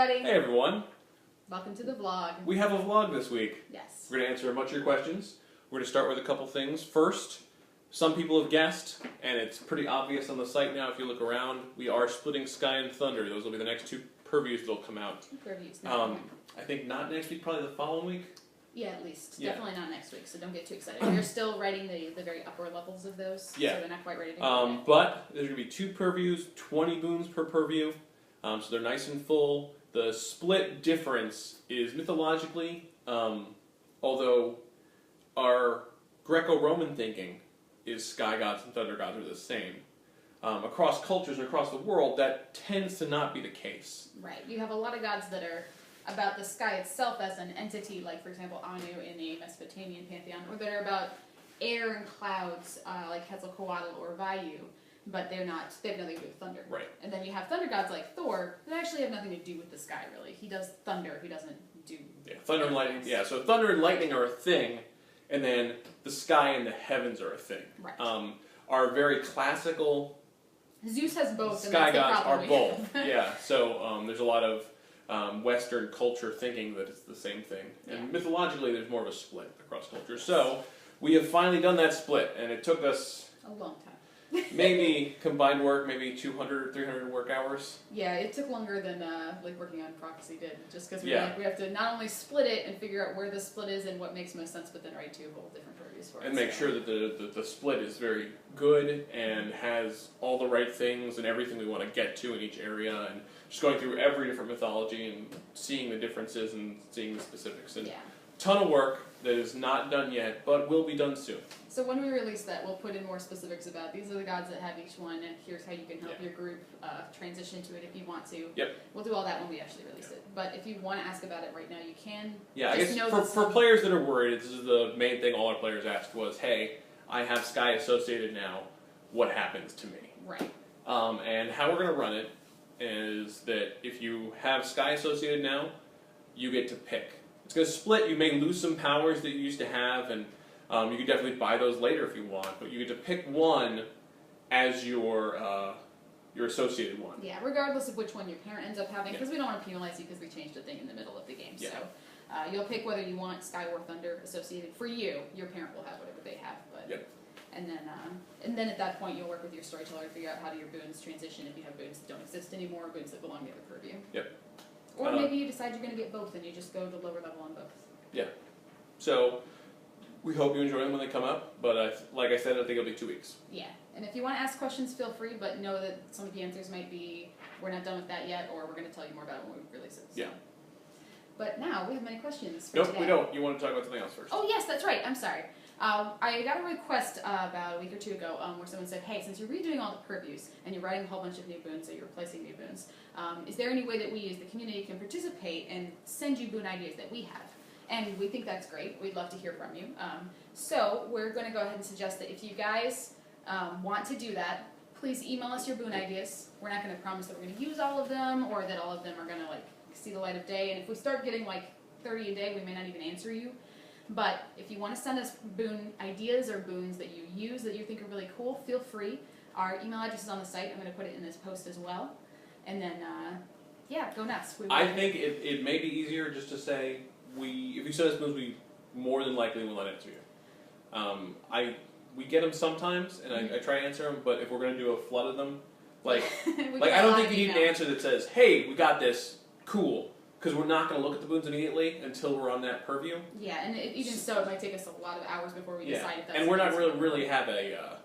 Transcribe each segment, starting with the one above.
everybody. Hey everyone. Welcome to the vlog. We have a vlog this week. Yes. We're going to answer a bunch of your questions. We're going to start with a couple things. First, some people have guessed, and it's pretty obvious on the site now if you look around, we are splitting Sky and Thunder. Those will be the next two previews that'll come out. Two previews. I think not next week, probably the following week. Yeah, at least. Yeah. Definitely not next week, so don't get too excited. We're still writing the very upper levels of those, Yeah. so they're not quite ready to go yet. But there's going to be two purviews, 20 boons per purview, so they're nice and full. The split difference is mythologically, although our Greco-Roman thinking is sky gods and thunder gods are the same. Across cultures and across the world, that tends to not be the case. Right. You have a lot of gods that are about the sky itself as an entity, like, for example, Anu in the Mesopotamian pantheon, or that are about air and clouds, like Quetzalcoatl or Vayu, but they have nothing to do with thunder. Right. And then you have thunder gods like Thor that actually have nothing to do with the sky, really. He does thunder, he doesn't do... Yeah, thunder and lightning. Yeah, so thunder and lightning are a thing, and then the sky and the heavens are a thing. Right. Our very classical Zeus has both, and sky that's the gods problem are we both. have. Yeah, so there's a lot of Western culture thinking that it's the same thing. And Yeah. mythologically, there's more of a split across cultures. So we have finally done that split, and it took us A long time. maybe combined work, maybe 200, 300 work hours. Yeah, it took longer than like working on Prophecy did, just because we, Yeah. we have to not only split it and figure out where the split is and what makes most sense, but then write two whole different previews for it. And make sure that the split is very good and has all the right things and everything we want to get to in each area, and just going through every different mythology and seeing the differences and seeing the specifics. And Yeah. ton of work that is not done yet, but will be done soon. So when we release that, we'll put in more specifics about these are the gods that have each one, and here's how you can help your group transition to it if you want to. Yep. We'll do all that when we actually release it. But if you want to ask about it right now, you can. Yeah, I Just guess know for, that for players that are worried, this is the main thing all our players asked was, hey, I have Sky associated now, what happens to me? Right. And how we're going to run it is that if you have Sky associated now, you get to pick. It's going to split, you may lose some powers that you used to have, and you can definitely buy those later if you want, but you get to pick one as your associated one. Yeah, regardless of which one your parent ends up having, because we don't want to penalize you because we changed a thing in the middle of the game. Yeah. So you'll pick whether you want Sky or Thunder associated. For you, your parent will have whatever they have. But Yep. And then at that point, you'll work with your storyteller to figure out how do your boons transition if you have boons that don't exist anymore, or boons that belong to the other purview. Yep. Or maybe you decide you're going to get both and you just go to lower level on both. Yeah. So we hope you enjoy them when they come out, but like I said, I think it'll be 2 weeks. Yeah, and if you want to ask questions, feel free, but know that some of the answers might be, we're not done with that yet, or we're going to tell you more about it when we release it. So. Yeah. But now, we have many questions for Nope, today. we don't. You want to talk about something else first? Oh yes, that's right, I'm sorry. I got a request about a week or two ago where someone said, hey, since you're redoing all the purviews and you're writing a whole bunch of new boons, so you're replacing new boons, is there any way that we as the community can participate and send you boon ideas that we have? And we think that's great. We'd love to hear from you. So we're going to go ahead and suggest that if you guys want to do that, please email us your boon ideas. We're not going to promise that we're going to use all of them or that all of them are going to like see the light of day. And if we start getting like 30 a day, we may not even answer you. But if you want to send us boon ideas or boons that you use that you think are really cool, feel free. Our email address is on the site. I'm going to put it in this post as well. And then, yeah, go nuts. I think it may be easier just to say, if you send us boons, we more than likely will not answer you. We get them sometimes, and I try to answer them, but if we're going to do a flood of them, like I don't think you need an answer that says, hey, we got this, cool. Because we're not going to look at the boons immediately until we're on that purview. Yeah, and even so, it might take us a lot of hours before we decide if that's... And we're not really have a,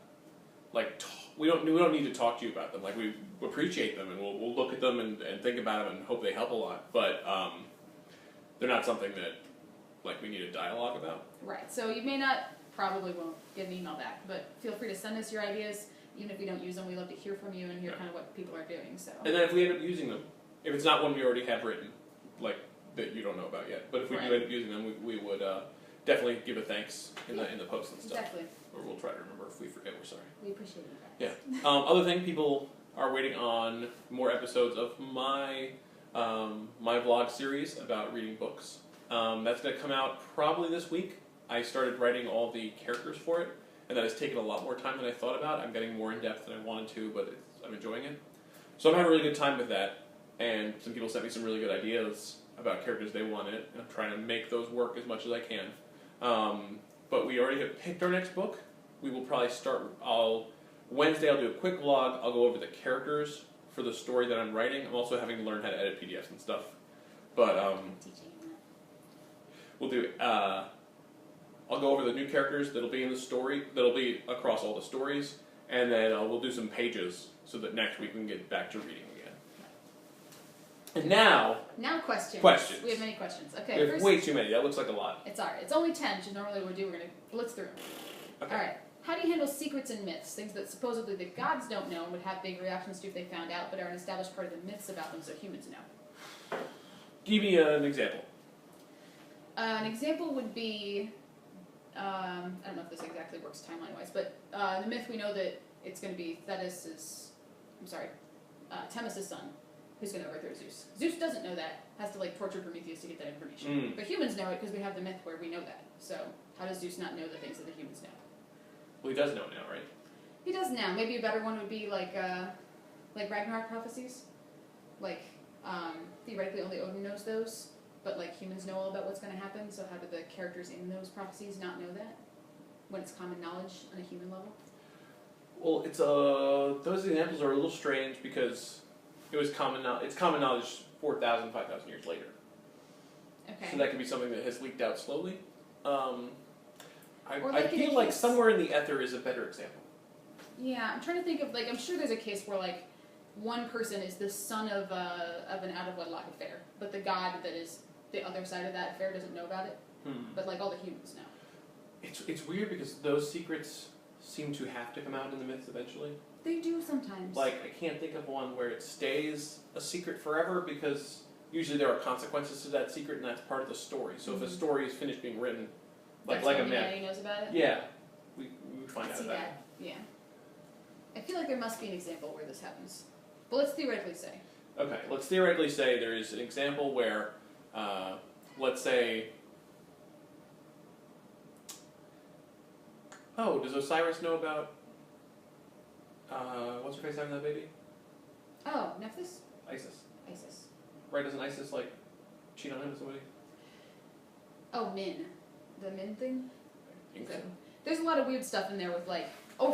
we don't need to talk to you about them. Like, we appreciate them, and we'll look at them and think about them and hope they help a lot. But they're not something that, like, we need a dialogue about. Right, so you may not, probably won't get an email back, but feel free to send us your ideas. Even if we don't use them, we love to hear from you and hear kind of what people are doing. So. And then if we end up using them, if it's not one we already have written, like, that you don't know about yet. But if we do end up using them, we would definitely give a thanks in the post and stuff. Exactly. Or we'll try to remember if we forget, we're sorry. We appreciate you guys. Yeah. Other thing, people are waiting on more episodes of my my vlog series about reading books. That's going to come out probably this week. I started writing all the characters for it, and that has taken a lot more time than I thought about. I'm getting more in depth than I wanted to, but I'm enjoying it. So I'm having a really good time with that. and some people sent me some really good ideas about characters they wanted, and I'm trying to make those work as much as I can. But we already have picked our next book. We will probably start. Wednesday I'll do a quick vlog. I'll go over the characters for the story that I'm writing. I'm also having to learn how to edit PDFs and stuff. But we'll do. I'll go over the new characters that'll be in the story. That'll be across all the stories, and then we'll do some pages so that next week we can get back to reading again. And now questions. Questions. We have many questions. Okay, we have first, way too many. That looks like a lot. It's alright. It's only 10, which is normally what we do. We're gonna blitz through them. Okay. Alright. How do you handle secrets and myths? Things that supposedly the gods don't know and would have big reactions to if they found out, but are an established part of the myths about them so humans know. Give me an example. An example would be, I don't know if this exactly works timeline-wise, but the myth we know that it's going to be Themis' son, who's going to overthrow Zeus. Zeus doesn't know that, has to torture Prometheus to get that information. But humans know it because we have the myth where we know that. So how does Zeus not know the things that the humans know? Well, he does know now, right? He does now. Maybe a better one would be like Ragnarok prophecies. Theoretically only Odin knows those, but humans know all about what's going to happen, so how do the characters in those prophecies not know that? When it's common knowledge on a human level? Well, it's those examples are a little strange because it's common knowledge 4,000, 5,000 years later. Okay. So that could be something that has leaked out slowly. Or I in feel a like case- somewhere in the ether is a better example. Yeah, I'm trying to think of I'm sure there's a case where one person is the son of an out of wedlock affair, but the god that is the other side of that affair doesn't know about it. But all the humans know. It's weird because those secrets seem to have to come out in the myths eventually. They do sometimes. I can't think of one where it stays a secret forever because usually there are consequences to that secret and that's part of the story. So if a story is finished being written, that's like a when myth, humanity knows about it. yeah, we find out See about that? Yeah. I feel like there must be an example where this happens. But let's theoretically say. Okay, let's theoretically say there is an example where, let's say, does Osiris know about, what's her face having that baby? Oh, Nephthys? Isis. Isis. Right, doesn't Isis, cheat on him with somebody? Oh, Min. The Min thing? I think so. There's a lot of weird stuff in there with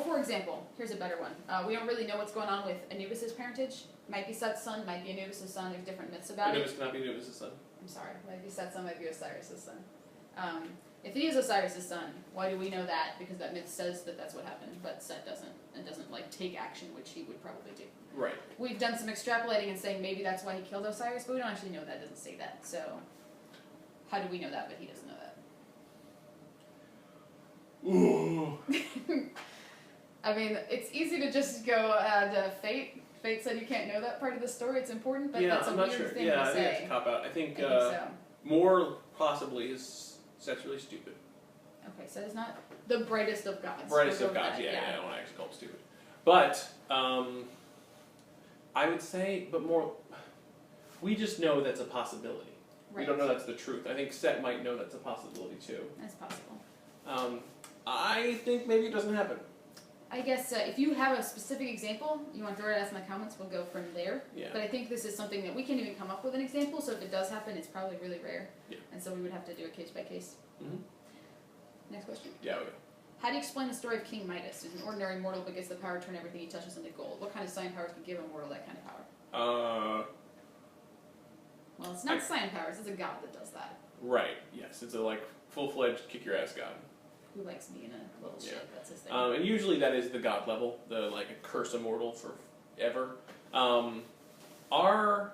for example, here's a better one. We don't really know what's going on with Anubis' parentage. Might be Set's son, might be Anubis' son. There's different myths about Anubis it. cannot be Anubis' son. I'm sorry. Might be Set's son, might be Osiris' son. If he is Osiris' son, why do we know that? Because that myth says that that's what happened, but Set doesn't, and doesn't take action, which he would probably do. Right. We've done some extrapolating and saying maybe that's why he killed Osiris, but we don't actually know that. It doesn't say that. So how do we know that, but he doesn't know that? Ooh. I mean, it's easy to just go to Fate. Fate said you can't know that part of the story. It's important, but that's a I'm not weird sure. thing Yeah, to I think say. it's a cop out. I think so. more possibly is Set's really stupid. Okay, so it's not the brightest of gods. Brightest We'll of go with gods, that, yeah, I don't want to actually call him stupid. But, I would say, we just know that's a possibility. Right. We don't know that's the truth. I think Set might know that's a possibility too. That's possible. I think maybe it doesn't happen. I guess if you have a specific example, you want to throw it at us in the comments, we'll go from there. Yeah. But I think this is something that we can't even come up with an example, so if it does happen, it's probably really rare. Yeah. And so we would have to do it case by case. Mm-hmm. Next question. Yeah, okay. How do you explain the story of King Midas, who's an ordinary mortal but gets the power to turn everything he touches into gold? What kind of Scion powers can give a mortal that kind of power? Well, it's not Scion powers, it's a god that does that. Right, yes. It's a, full-fledged kick-your-ass god. Who likes being a little shit, that's his thing. And usually that is the god level, a curse a mortal forever. Our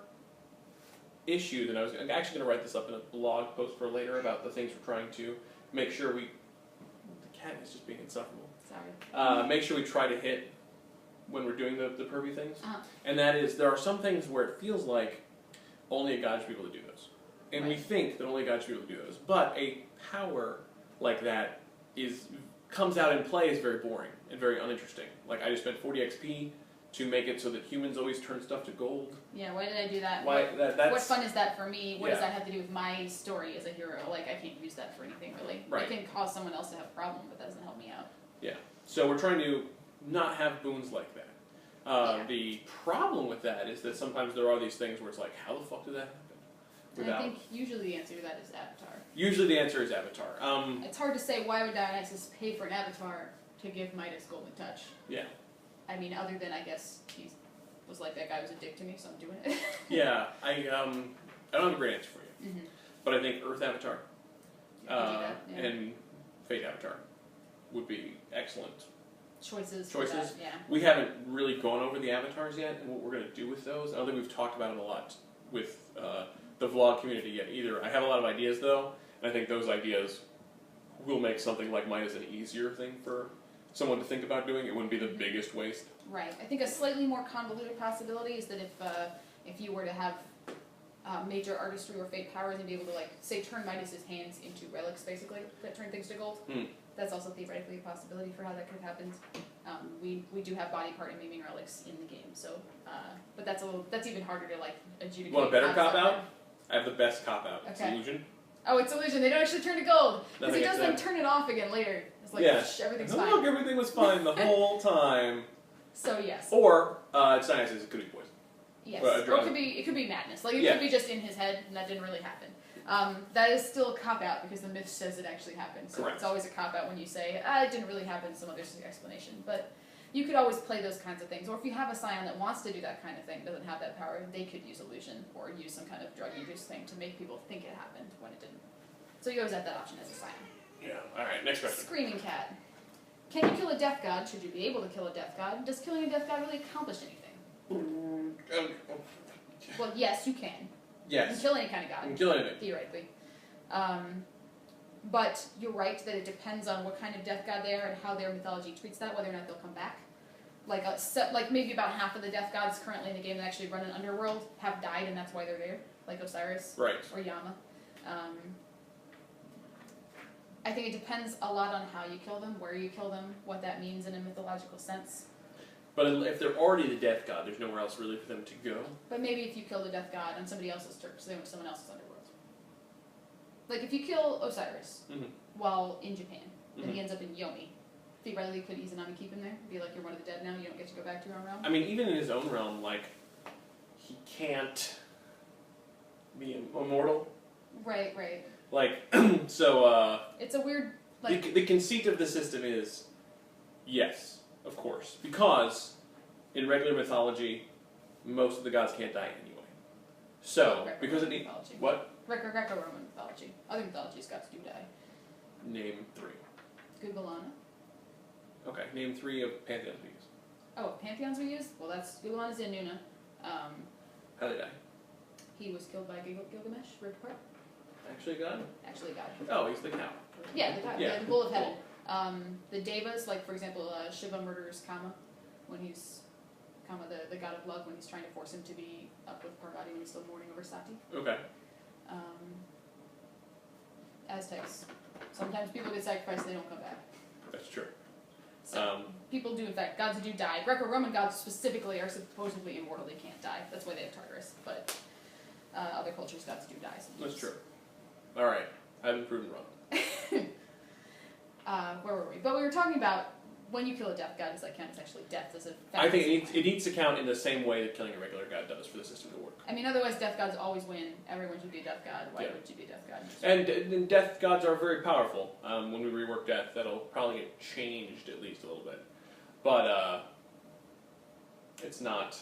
issue, that I'm actually going to write this up in a blog post for later about the things we're trying to make sure the cat is just being insufferable. Sorry. Make sure we try to hit when we're doing the purview things. Uh-huh. And that is, there are some things where it feels like only a god should be able to do those. And we Right. think that only a god should be able to do those. But a power like that comes out in play is very boring and very uninteresting. I just spent 40 XP to make it so that humans always turn stuff to gold. Yeah, why did I do that? That's What fun is that for me? What does Yeah. that have to do with my story as a hero? I can't use that for anything really. Right. It can cause someone else to have a problem, but that doesn't help me out. Yeah. So we're trying to not have boons like that. The problem with that is that sometimes there are these things where it's like, how the fuck did that happen? And I think usually the answer to that is Avatar. Usually the answer is Avatar. It's hard to say why would Dionysus pay for an Avatar to give Midas Golden Touch. Yeah. I mean, other than I guess he was like, that guy was a dick to me, so I'm doing it. Yeah, I don't have a great answer for you. But I think Earth Avatar and Fate Avatar would be excellent choices. Yeah. We haven't really gone over the avatars yet and what we're going to do with those. I don't think we've talked about it a lot with the vlog community yet either. I have a lot of ideas though, and I think those ideas will make something like Midas an easier thing for someone to think about doing. It wouldn't be the biggest waste. Right. I think a slightly more convoluted possibility is that if you were to have major artistry or fate powers and be able to, like, say, turn Midas's hands into relics, basically, that turn things to gold. That's also theoretically a possibility for how that could have happened. We do have body part and maiming relics in the game, so but that's even harder to, like, adjudicate. Want a better cop out? I have the best cop out. Okay. It's illusion. Oh, it's illusion. They don't actually turn to gold because he does then that. turn it off again later. It's like everything's fine. Look, everything was fine the whole time. So yes. Or it's nice as it could be poison. Yes. Or it could be madness. Like it could be just in his head and that didn't really happen. That is still a cop-out because the myth says it actually happened. So it's always a cop-out when you say, it didn't really happen, some other explanation. But you could always play those kinds of things. Or if you have a Scion that wants to do that kind of thing, doesn't have that power, they could use illusion or use some kind of drug-induced thing to make people think it happened when it didn't. So you always have that option as a Scion. Yeah, alright, next question. Screaming Cat. Can you kill a death god? Should you be able to kill a death god? Does killing a death god really accomplish anything? Well, yes, you can. Yes. You can kill any kind of god. You can kill anything. Theoretically. But you're right that it depends on what kind of death god they are and how their mythology treats that, whether or not they'll come back. Like maybe about half of the death gods currently in the game that actually run an underworld have died and that's why they're there, like Osiris or Yama. I think it depends a lot on how you kill them, where you kill them, what that means in a mythological sense. But if they're already the death god, there's nowhere else really for them to go. But maybe if you kill the death god on somebody else's turf, so they went to someone else's underworld. Like if you kill Osiris while in Japan, and he ends up in Yomi, theoretically could Izanami keep him there? Be like, you're one of the dead now, you don't get to go back to your own realm? I mean, even in his own realm, like, he can't be immortal. Right. Like, so, it's a weird, like... The conceit of the system is, yes, of course. Because, in regular mythology, most of the gods can't die anyway. So, because it needs... What? Greco-Roman mythology. Other mythologies, gods do die. Name 3. Gugulana. Okay, name 3 of pantheons we use. Oh, pantheons we use? Well, that's Gugulana's Inuna. How did he die? He was killed by Gilgamesh, ripped apart. Actually a god? Actually a god. Oh, he's the cow. Yeah, the bull of heaven. The devas, like for example, Shiva murders Kama when he's the god of love when he's trying to force him to be up with Parvati when he's still mourning over Sati. Okay. Aztecs. Sometimes people get sacrificed and they don't come back. That's true. So people do, in fact, gods do die. Greco-Roman gods specifically are supposedly immortal. They can't die. That's why they have Tartarus. But other cultures, gods do die sometimes. That's true. All right. I've been proven wrong. Where were we? But we were talking about when you kill a death god, does that count as actually death? As a I think it needs to count in the same way that killing a regular god does for the system to work. I mean, otherwise death gods always win. Everyone should be a death god. Why would you be a death god? And death gods are very powerful. When we rework death, that'll probably get changed at least a little bit. But it's not...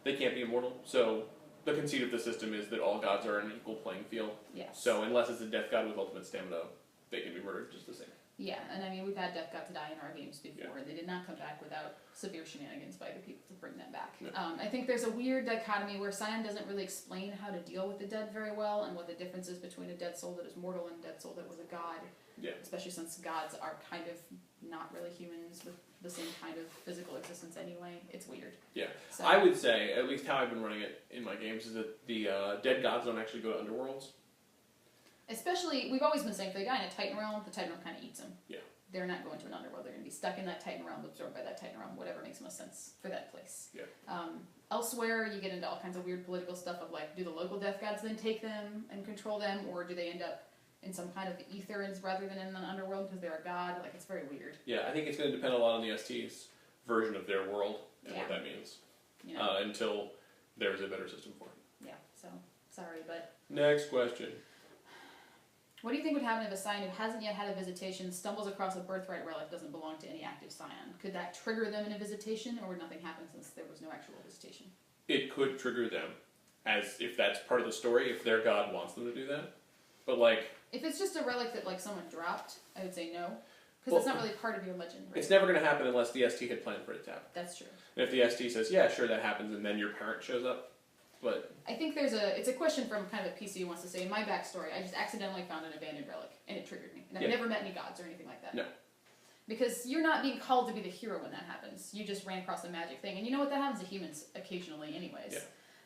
They can't be immortal, so the conceit of the system is that all gods are an equal playing field. Yes. So unless it's a death god with ultimate stamina, they can be murdered just the same. Yeah, and I mean, we've had death gods die in our games before, and they did not come back without severe shenanigans by the people to bring them back. Yeah. I think there's a weird dichotomy where Scion doesn't really explain how to deal with the dead very well, and what the difference is between a dead soul that is mortal and a dead soul that was a god. Yeah. Especially since gods are kind of not really humans with the same kind of physical existence anyway. It's weird. Yeah. So, I would say, at least how I've been running it in my games, is that the dead gods don't actually go to underworlds. especially, we've always been saying, if they die in a Titan realm, the Titan realm kind of eats them. Yeah. They're not going to an underworld. They're going to be stuck in that Titan realm, absorbed by that Titan realm, whatever makes most sense for that place. Yeah. Elsewhere, you get into all kinds of weird political stuff of like, do the local death gods then take them and control them, or do they end up in some kind of ether rather than in an underworld because they're a god? Like, it's very weird. Yeah, I think it's going to depend a lot on the STs. version of their world and what Yeah. that means You know? until there's a better system for it. Yeah, so, sorry, but... Next question. What do you think would happen if a Scion who hasn't yet had a visitation stumbles across a Birthright relic doesn't belong to any active Scion? Could that trigger them in a visitation, or would nothing happen since there was no actual visitation? It could trigger them, as if that's part of the story, if their god wants them to do that. But like... If it's just a relic that like someone dropped, I would say no. Because Well, it's not really part of your legend, right? It's never going to happen unless the ST had planned for it to happen. That's true. And if the ST says, yeah, sure, that happens, and then your parent shows up, but... I think it's a question from kind of a PC who wants to say, in my backstory, I just accidentally found an abandoned relic, and it triggered me. And I've never met any gods or anything like that. No. Because you're not being called to be the hero when that happens. You just ran across a magic thing. And you know what? That happens to humans occasionally anyways.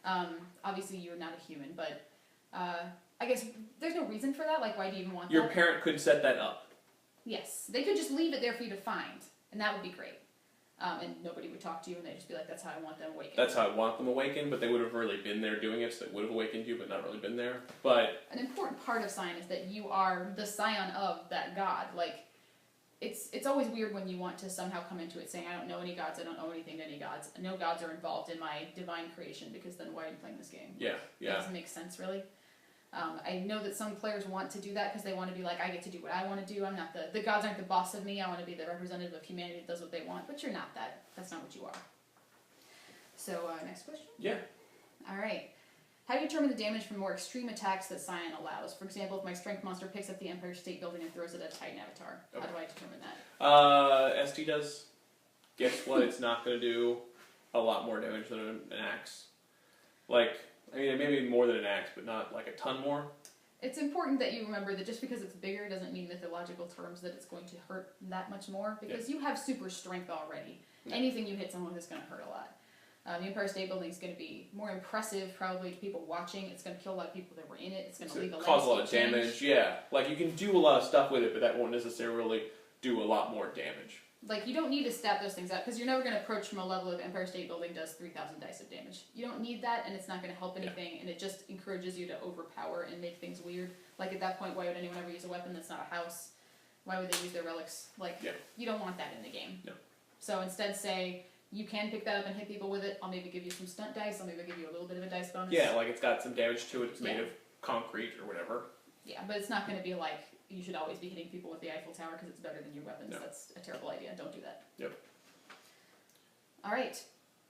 Yeah. Obviously, you're not a human, but I guess there's no reason for that. Like, why do you even want Your that? parent could set that up. Yes. They could just leave it there for you to find, and that would be great. And nobody would talk to you, and they'd just be like, that's how I want them awakened. That's how I want them awakened, but they would have really been there doing it, so they would have awakened you, but not really been there. But an important part of Scion is that you are the Scion of that god. Like, it's always weird when you want to somehow come into it saying, I don't know any gods, I don't owe anything to any gods. No gods are involved in my divine creation, because then why are you playing this game? yeah. It doesn't make sense, really. I know that some players want to do that because they want to be like, I get to do what I want to do. I'm not the gods aren't the boss of me. I want to be the representative of humanity that does what they want. But you're not that. That's not what you are. So, next question? Yeah. All right. How do you determine the damage from more extreme attacks that Scion allows? For example, if my strength monster picks up the Empire State Building and throws it at a Titan Avatar, how do I determine that? ST does. Guess what? It's not going to do a lot more damage than an axe. Like, I mean, maybe more than an axe, but not like a ton more. It's important that you remember that just because it's bigger doesn't mean mythological terms that it's going to hurt that much more, because you have super strength already. Anything you hit someone with is going to hurt a lot. The Empire State Building is going to be more impressive probably to people watching. It's going to kill a lot of people that were in it. It's going to leave a cause a lot of landscape change. damage. Yeah, like you can do a lot of stuff with it, but that won't necessarily do a lot more damage. Like, you don't need to stat those things out, because you're never going to approach from a level of Empire State Building does 3,000 dice of damage. You don't need that, and it's not going to help anything, and it just encourages you to overpower and make things weird. Like, at that point, why would anyone ever use a weapon that's not a house? Why would they use their relics? Like, you don't want that in the game. No. So instead say, you can pick that up and hit people with it. I'll maybe give you some stunt dice. I'll maybe give you a little bit of a dice bonus. Yeah, like it's got some damage to it. It's made of concrete or whatever. Yeah, but it's not going to be like, you should always be hitting people with the Eiffel Tower because it's better than your weapons. No. That's a terrible idea. Don't do that. Yep. Alright.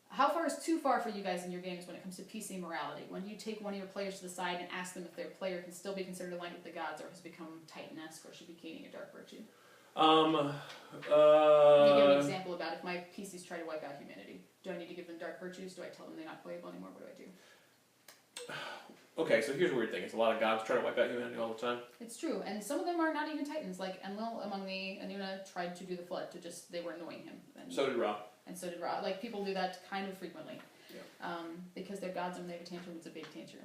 How far is too far for you guys in your games when it comes to PC morality? When you take one of your players to the side and ask them if their player can still be considered aligned with the gods or has become Titan-esque or should be gaining a dark virtue? Let me give an example about if my PCs try to wipe out humanity. Do I need to give them dark virtues? Do I tell them they're not playable anymore? What do I do? Okay, so here's a weird thing. It's a lot of gods try to wipe out humanity all the time. It's true, and some of them are not even Titans. Like Enlil among the Anuna tried to do the flood to just, they were annoying him. And so did Ra. And so did Ra. Like, people do that kind of frequently. Yeah. Because they're gods and when they have a tantrum, it's a big tantrum.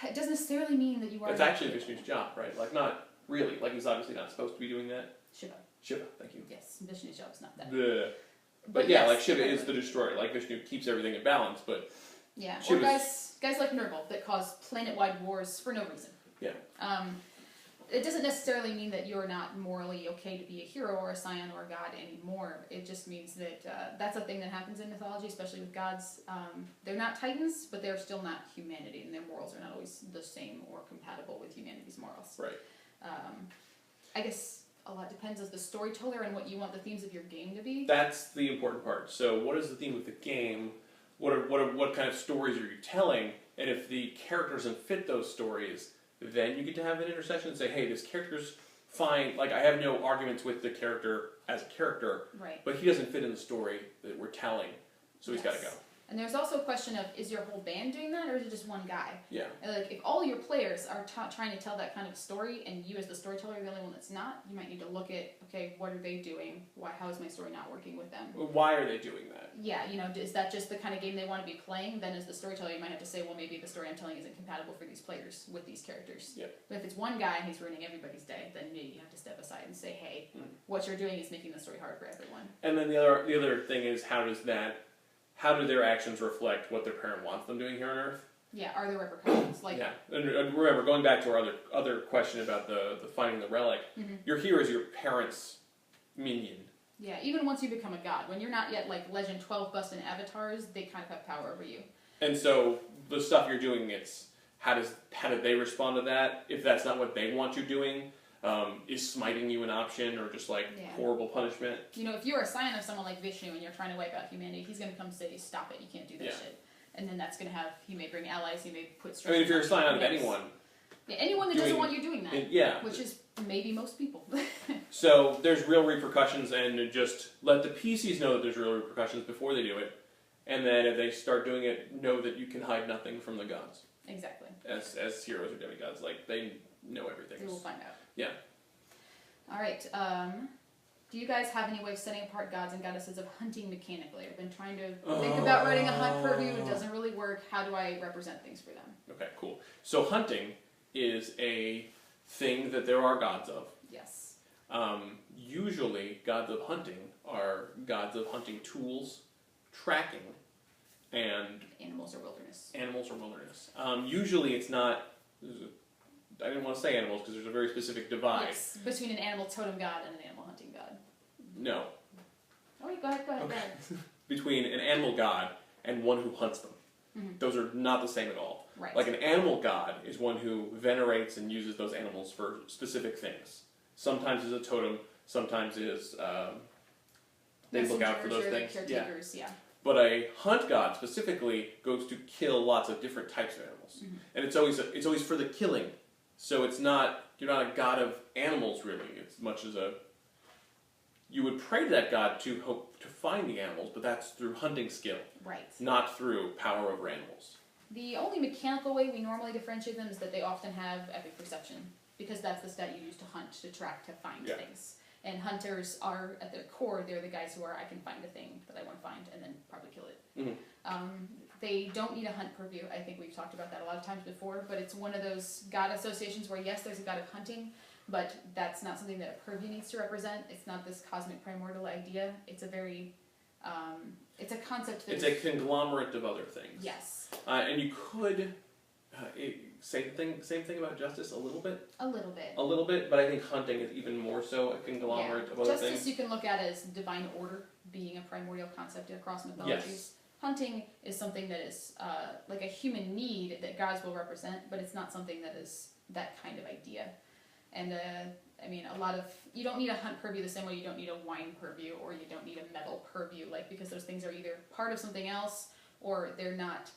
It doesn't necessarily mean that you are... It's actually Vishnu's job, right? Like, not really. Like, he's obviously not supposed to be doing that. Shiva. Shiva, thank you. Yes, Vishnu's job is not that. But yeah, yes, like Shiva is the destroyer. Like, Vishnu keeps everything in balance, but... Yeah, Shiva's... or guys like Nurgle that cause planet-wide wars for no reason. Yeah. It doesn't necessarily mean that you're not morally okay to be a hero or a Scion or a god anymore. It just means that that's a thing that happens in mythology, especially with gods. They're not Titans, but they're still not humanity, and their morals are not always the same or compatible with humanity's morals. Right. I guess a lot depends as the storyteller and what you want the themes of your game to be. That's the important part. So what is the theme of the game? What kind of stories are you telling? And if the character doesn't fit those stories, then you get to have an intersection and say, hey, this character's fine. Like, I have no arguments with the character as a character, right, but he doesn't fit in the story that we're telling, so he's got to go. And there's also a question of, is your whole band doing that, or is it just one guy? Yeah. And like, if all your players are trying to tell that kind of story, and you as the storyteller are the only one that's not, you might need to look at, okay, what are they doing? How is my story not working with them? Why are they doing that? Yeah, is that just the kind of game they want to be playing? Then as the storyteller, you might have to say, well, maybe the story I'm telling isn't compatible for these players with these characters. Yeah. But if it's one guy and he's ruining everybody's day, then maybe you have to step aside and say, hey, what you're doing is making the story hard for everyone. And then the other thing is, how do their actions reflect what their parent wants them doing here on Earth? Yeah, are there repercussions? Like, yeah, and remember, going back to our other question about the finding the relic, your hero is your parent's minion. Yeah, even once you become a god, when you're not yet like Legend 12 busting avatars, they kind of have power over you. And so the stuff you're doing, it's how do they respond to that? If that's not what they want you doing, is smiting you an option or just like horrible punishment? You know, if you're a Scion of someone like Vishnu and you're trying to wipe out humanity, he's going to come say, stop it, you can't do that shit. And then that's going to have, he may bring allies, he may put stress. I mean, if you're a Scion of anyone. Yeah, anyone that doesn't want you doing that. Yeah. Which is maybe most people. So there's real repercussions, and just let the PCs know that there's real repercussions before they do it. And then if they start doing it, know that you can hide nothing from the gods. Exactly. As heroes or demigods, like, they know everything. They will find out. Yeah. Alright, do you guys have any way of setting apart gods and goddesses of hunting mechanically? I've been trying to think about writing a hunt purview, it doesn't really work. How do I represent things for them? Okay, cool. So hunting is a thing that there are gods of. Yes. Usually, gods of hunting are gods of hunting tools, tracking, and animals or wilderness. Usually it's not, I didn't want to say animals because there's a very specific divide. Yes, between an animal totem god and an animal hunting god. No. Oh, wait, go ahead. Okay. Between an animal god and one who hunts them. Mm-hmm. Those are not the same at all. Right. Like an animal god is one who venerates and uses those animals for specific things. Sometimes is a totem, sometimes is they look out for those things. Caretakers, yeah. But a hunt god specifically goes to kill lots of different types of animals, and it's always for the killing. So it's not, you're not a god of animals really, as much as you would pray to that god to hope to find the animals, but that's through hunting skill, right? Not through power over animals. The only mechanical way we normally differentiate them is that they often have epic perception, because that's the stat you use to hunt, to track, to find things. And hunters are, at their core, they're the guys who are, I can find a thing that I want to find and then probably kill it. Mm-hmm. They don't need a hunt purview. I think we've talked about that a lot of times before, but it's one of those god associations where, yes, there's a god of hunting, but that's not something that a purview needs to represent. It's not this cosmic primordial idea. It's a very, it's a concept that it's a conglomerate of other things. Yes. And you could... same thing about justice a little bit. A little bit. A little bit, but I think hunting is even more so a conglomerate of other justice things. Justice you can look at as divine order being a primordial concept across mythologies. Yes. Hunting is something that is like a human need that gods will represent, but it's not something that is that kind of idea. And I mean, you don't need a hunt purview the same way you don't need a wine purview or you don't need a metal purview, because those things are either part of something else or they're not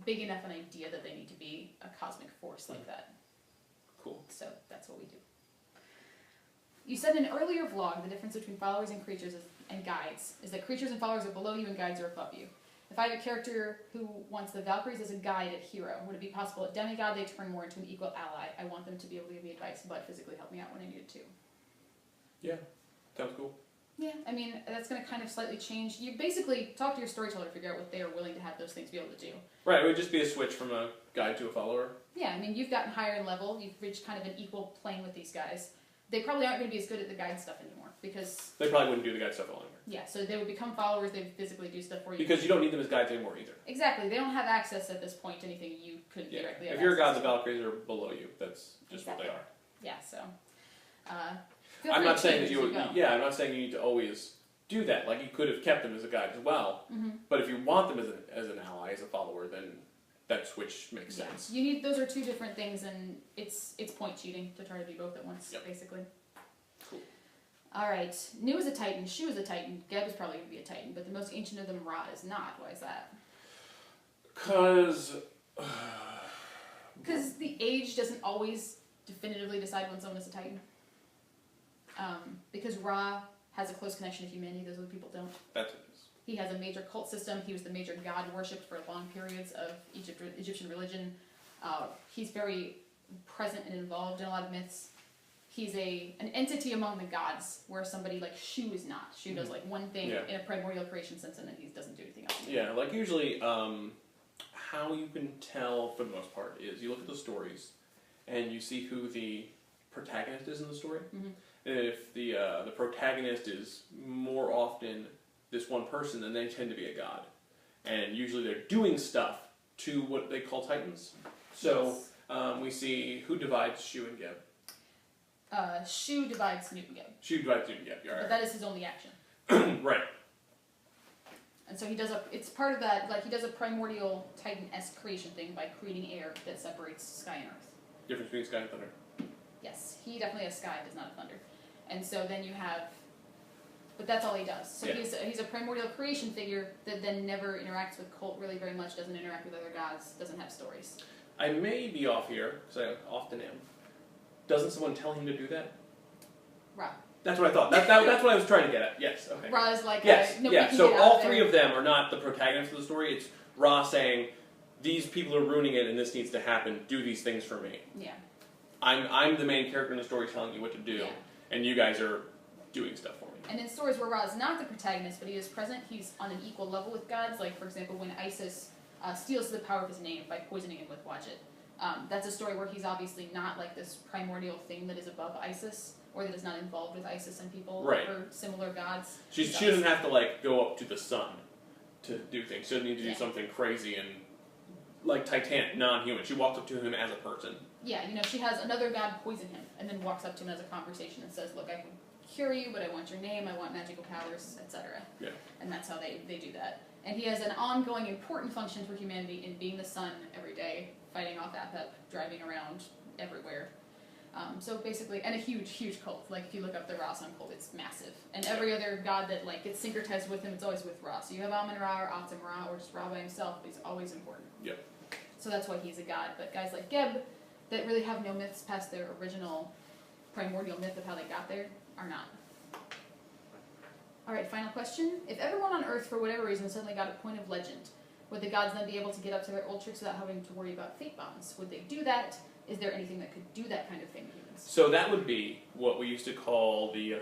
big enough an idea that they need to be a cosmic force like that. Cool. So that's what we do. You said in an earlier vlog the difference between followers and creatures and guides is that creatures and followers are below you and guides are above you. If I have a character who wants the Valkyries as a guide at hero, would it be possible at demigod they turn more into an equal ally? I want them to be able to give me advice, but physically help me out when I need it to. Yeah, sounds cool. Yeah, I mean, that's going to kind of slightly change. You basically talk to your storyteller to figure out what they are willing to have those things be able to do. Right, it would just be a switch from a guide to a follower. Yeah, I mean, you've gotten higher in level, you've reached kind of an equal plane with these guys. They probably aren't going to be as good at the guide stuff anymore, because... They probably wouldn't do the guide stuff anymore. Yeah, so they would become followers, they would physically do stuff for you. Because you don't need them as guides anymore either. Exactly, they don't have access at this point to anything you couldn't directly have. If you're a god, the Valkyries are below you. That's just what they are. Yeah, so... I'm not saying that I'm not saying you need to always do that. Like, you could have kept them as a guide as well. Mm-hmm. But if you want them as an ally, as a follower, then that switch makes sense. You need, those are two different things, and it's point cheating to try to be both at once, basically. Cool. Alright, Nu is a Titan, Shu is a Titan, Geb is probably going to be a Titan, but the most ancient of them, Ra, is not. Why is that? Because the age doesn't always definitively decide when someone is a Titan. Because Ra has a close connection to humanity, those other people don't. That's what it is. He has a major cult system, he was the major god worshipped for long periods of Egyptian religion. He's very present and involved in a lot of myths. He's an entity among the gods, where somebody like Shu is not. Shu does like one thing in a primordial creation sense, and then he doesn't do anything else. Yeah, like usually how you can tell for the most part is you look at the stories and you see who the protagonist is in the story. Mm-hmm. And if the protagonist is more often this one person, then they tend to be a god. And usually they're doing stuff to what they call titans. So we see who divides Shu and Geb. Shu divides Nu and Geb. Shu divides Nu and Geb, But that is his only action. Right. And so he does it's part of that, like he does a primordial Titan-esque creation thing by creating air that separates sky and earth. Difference between sky and thunder. Yes, he definitely has sky, does not have thunder. And so then you have, but that's all he does. So he's a primordial creation figure that then never interacts with cult really very much, doesn't interact with other gods, doesn't have stories. I may be off here, because I often am. Doesn't someone tell him to do that? Ra. That's what I thought. That's what I was trying to get at. Yes, okay. Ra is like, yes, nobody yeah. can So get out all of three there. of them are not the protagonists of the story. It's Ra saying, these people are ruining it and this needs to happen. Do these things for me. Yeah. I'm the main character in the story telling you what to do, and you guys are doing stuff for me. And in stories where Ra is not the protagonist, but he is present, he's on an equal level with gods. Like, for example, when Isis steals the power of his name by poisoning him with Wadjet. That's a story where he's obviously not like this primordial thing that is above Isis, or that is not involved with Isis and people or similar gods. She doesn't have to like go up to the sun to do things. She doesn't need to do something crazy and like Titanic, non-human. She walks up to him as a person. Yeah, she has another god poison him, and then walks up to him as a conversation and says, "Look, I can cure you, but I want your name, I want magical powers, etc." Yeah. And that's how they do that. And he has an ongoing important function for humanity in being the sun every day, fighting off Apep, driving around everywhere. So basically, and a huge, huge cult. Like, if you look up the Ra Sun cult, it's massive. And every other god that, like, gets syncretized with him, it's always with Ra. So you have Amun-Ra or Atum-Ra or just Ra by himself, but he's always important. Yeah. So that's why he's a god. But guys like Geb, that really have no myths past their original primordial myth of how they got there, are not. Alright, final question. If everyone on Earth, for whatever reason, suddenly got a point of legend, would the gods then be able to get up to their old tricks without having to worry about fate bonds? Would they do that? Is there anything that could do that kind of thing to humans? So that would be what we used to call the,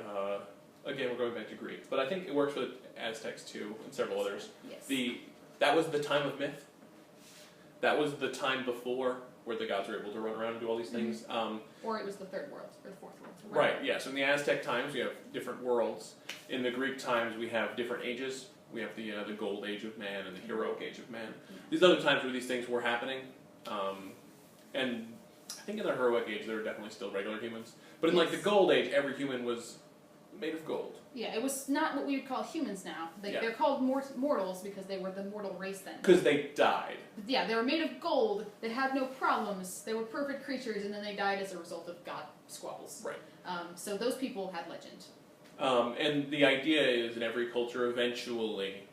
again, we're going back to Greek, but I think it works with Aztecs too, and several others. Yes. That was the time of myth. That was the time before where the gods were able to run around and do all these things. Or it was the third world, or the fourth world. Right, yeah. So in the Aztec times, we have different worlds. In the Greek times, we have different ages. We have the Gold Age of Man and the Heroic Age of Man. These other times where these things were happening, and I think in the Heroic Age, there were definitely still regular humans. But in like the Gold Age, every human was made of gold. Yeah, it was not what we would call humans now. They're called mortals because they were the mortal race then. Because they died. Yeah, they were made of gold, they had no problems, they were perfect creatures, and then they died as a result of god squabbles. Right. So those people had legend. And the idea is in every culture, eventually,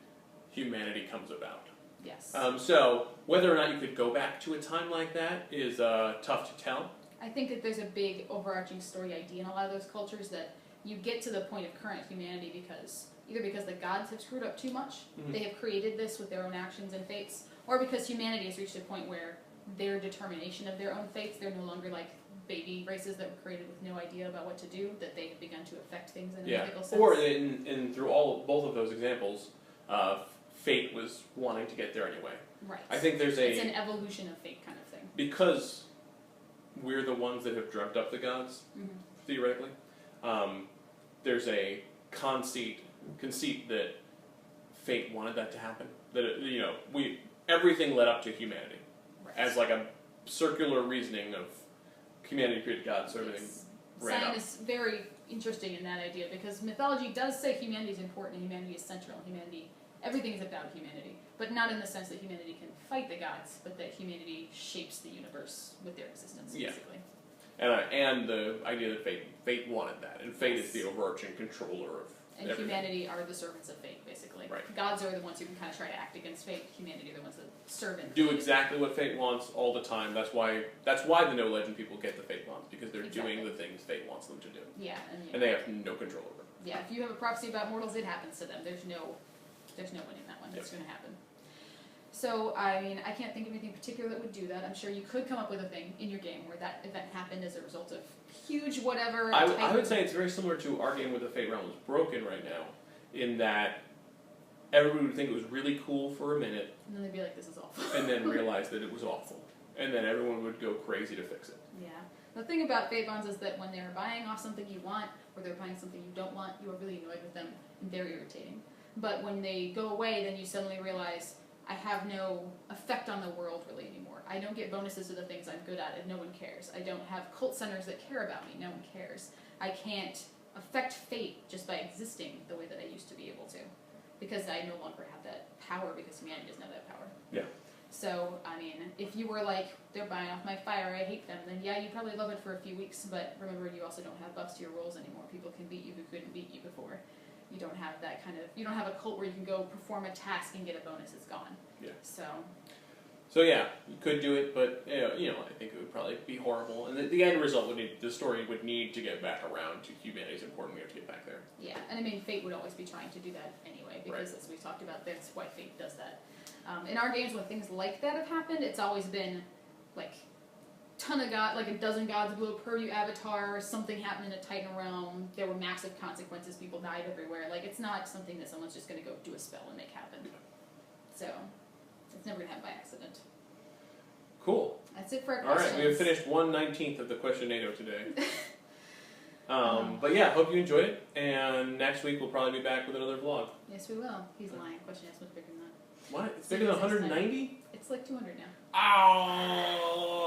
humanity comes about. Yes. So whether or not you could go back to a time like that is tough to tell. I think that there's a big overarching story idea in a lot of those cultures that you get to the point of current humanity because the gods have screwed up too much, they have created this with their own actions and fates, or because humanity has reached a point where their determination of their own fates, they're no longer like baby races that were created with no idea about what to do, that they have begun to affect things in a mythical sense. Or through both of those examples, fate was wanting to get there anyway. Right. I think it's an evolution of fate kind of thing. Because we're the ones that have dreamt up the gods, theoretically. There's a conceit that fate wanted that to happen. That everything led up to humanity, as like a circular reasoning of humanity created God, so everything ran Scion up. is very interesting in that idea because mythology does say humanity is important and humanity is central. Everything is about humanity, but not in the sense that humanity can fight the gods, but that humanity shapes the universe with their existence, basically. And the idea that fate wanted that, and fate is the overarching controller of everything. Humanity are the servants of fate, basically. Right. Gods are the ones who can kind of try to act against fate. Humanity are the ones that serve in do exactly what fate wants all the time. That's why the no legend people get the fate bonds, because they're doing the things fate wants them to do. Yeah, and they have no control over it. Yeah, if you have a prophecy about mortals, it happens to them. There's no winning that one. It's going to happen. So, I mean, I can't think of anything particular that would do that. I'm sure you could come up with a thing in your game where that event happened as a result of huge whatever. I would say it's very similar to our game with the Fate Realm is broken right now, in that everybody would think it was really cool for a minute. And then they'd be like, this is awful. And then realize that it was awful. And then everyone would go crazy to fix it. Yeah. The thing about Fate Bonds is that when they're buying off something you want, or they're buying something you don't want, you are really annoyed with them, and they're irritating. But when they go away, then you suddenly realize, I have no effect on the world really anymore. I don't get bonuses to the things I'm good at, and no one cares. I don't have cult centers that care about me, no one cares. I can't affect fate just by existing the way that I used to be able because I no longer have that power because humanity doesn't have that power. Yeah. So, I mean, if you were like, they're buying off my fire, I hate them, then yeah, you probably love it for a few weeks, but remember, you also don't have buffs to your rolls anymore. People can beat you who couldn't beat you before. You don't have that kind of, you don't have a cult where you can go perform a task and get a bonus, it's gone. Yeah. So yeah, you could do it, but you know, I think it would probably be horrible, and the end result would need, the story would need to get back around to humanity's important. We have to get back there. yeah, and I mean, Fate would always be trying to do that anyway, because as we talked about, that's why Fate does that. In our games, when things like that have happened, it's always been like a dozen gods blew a purview avatar, something happened in a Titan realm, there were massive consequences, people died everywhere. Like, it's not something that someone's just going to go do a spell and make happen. So, it's never going to happen by accident. Cool. That's it for our questions. questions. Alright, we have finished 1/19 of the Questionado today. But yeah, hope you enjoyed it, and next week we'll probably be back with another vlog. Yes, we will. He's lying. Question is much bigger than that. What? It's bigger than 190? It's like 200 now. Oh!